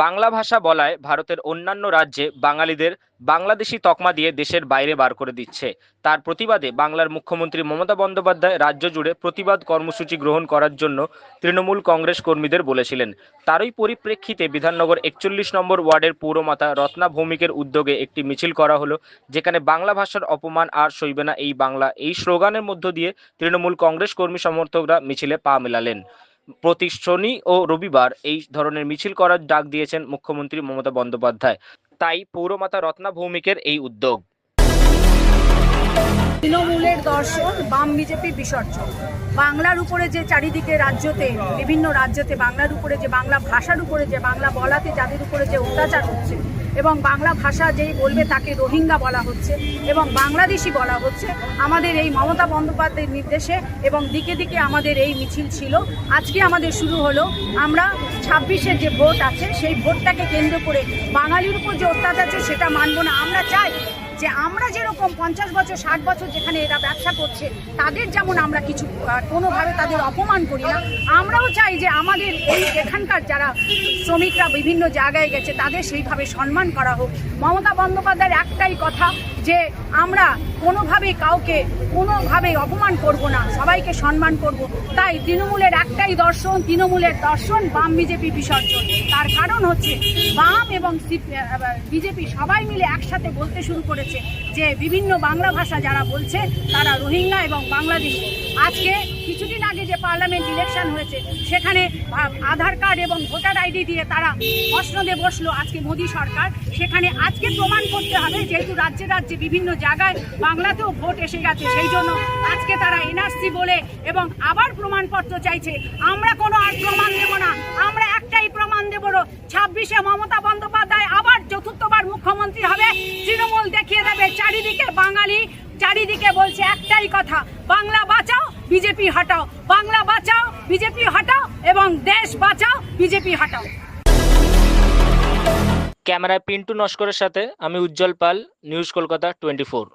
বাংলা ভাষা বলায় ভারতের অন্যান্য রাজ্যে বাঙালিদের বাংলাদেশি তকমা দিয়ে দেশের বাইরে বার করে দিচ্ছে। তার প্রতিবাদে বাংলার মুখ্যমন্ত্রী মমতা বন্দ্যোপাধ্যায় রাজ্য জুড়ে প্রতিবাদ কর্মসূচি গ্রহণ করার জন্য তৃণমূল কংগ্রেস কর্মীদের বলেছিলেন। তারই পরিপ্রেক্ষিতে বিধাননগর 41 নম্বর ওয়ার্ডের পৌরমাতা রত্না ভৌমিকের উদ্যোগে একটি মিছিল করা হলো, যেখানে বাংলা ভাষার অপমান আর সইবে না এই বাংলা এই স্লোগানের মধ্য দিয়ে তৃণমূল কংগ্রেস কর্মী সমর্থকরা মিছিলে পা মেলালেন। প্রতি শনি ও রবিবার এই ধরনের মিছিল করার ডাক দিয়েছেন মুখ্যমন্ত্রী মমতা বন্দ্যোপাধ্যায়। তাই পৌরমাতা রত্না ভৌমিকের এই উদ্যোগ। তৃণমূলের দর্শন, বাম বিজেপি বিসর্জন। বাংলার উপরে যে চারিদিকে রাজ্যতে, বিভিন্ন রাজ্যতে বাংলার উপরে যে, বাংলা ভাষার উপরে যে, বাংলা বলাতে যাদের উপরে যে অত্যাচার হচ্ছে এবং বাংলা ভাষা যেই বলবে তাকে রোহিঙ্গা বলা হচ্ছে এবং বাংলাদেশি বলা হচ্ছে, আমাদের এই মমতা বন্দ্যোপাধ্যায়ের নির্দেশে এবং দিকে দিকে আমাদের এই মিছিল ছিল। আজকে আমাদের শুরু হলো। আমরা 26-এর যে ভোট আছে সেই ভোটটাকে কেন্দ্র করে বাঙালির উপর যে অত্যাচার আছে সেটা মানব না। আমরা চাই যে আমরা যেরকম 50 বছর 60 বছর যেখানে এরা ব্যবসা করছে তাদের যেমন আমরা কিছু কোনোভাবে তাদের অপমান করি না, আমরাও চাই যে আমাদের এই এখানকার যারা শ্রমিকরা বিভিন্ন জায়গায় গেছে তাদের সেইভাবে সম্মান করা হোক। মমতা বন্দ্যোপাধ্যায়ের একটাই কথা যে আমরা কোনোভাবেই কাউকে কোনোভাবেই অপমান করব না, সবাইকে সম্মান করব। তাই তৃণমূলের একটাই দর্শন, তৃণমূলের দর্শন বাম বিজেপি বিসর্জন। তার কারণ হচ্ছে বাম এবং বিজেপি সবাই মিলে একসাথে বলতে শুরু করেছে যে বিভিন্ন বাংলা ভাষা যারা বলছে তারা রোহিঙ্গা এবং বাংলাদেশি। আজকে কিছুদিন আগে যে পার্লামেন্ট ইলেকশন হয়েছে সেখানে আধার কার্ড এবং ভোটার আইডি দিয়ে তারা প্রশ্নদে বসলো আজকে মোদী সরকার। সেখানে আজকে প্রমাণ করতে হবে, যেহেতু রাজ্যে রাজ্যে বিভিন্ন জায়গায় বাংলাতেও ভোট এসে গেছে, সেই জন্য আজকে তারা এনআরসি বলে এবং আবার প্রমাণপত্র চাইছে। আমরা কোনো আর প্রমাণ দেব না, আমরা একটাই প্রমাণ দেব, 26-এ মমতা বন্দ্যোপাধ্যায় আবার চতুর্থবার মুখ্যমন্ত্রী হবে। তৃণমূল দেখিয়ে দেবে চারিদিকে বাঙালি, চারিদিকে বলছে একটাই কথা, বাংলা বাঁচাও বিজেপি হটাও, বাংলা বাঁচাও বিজেপি হটাও এবং দেশ বাঁচাও বিজেপি হটাও। ক্যামেরায় পিন্টু নস্করের সাথে আমি উজ্জ্বল পাল, নিউজ কলকাতা 24।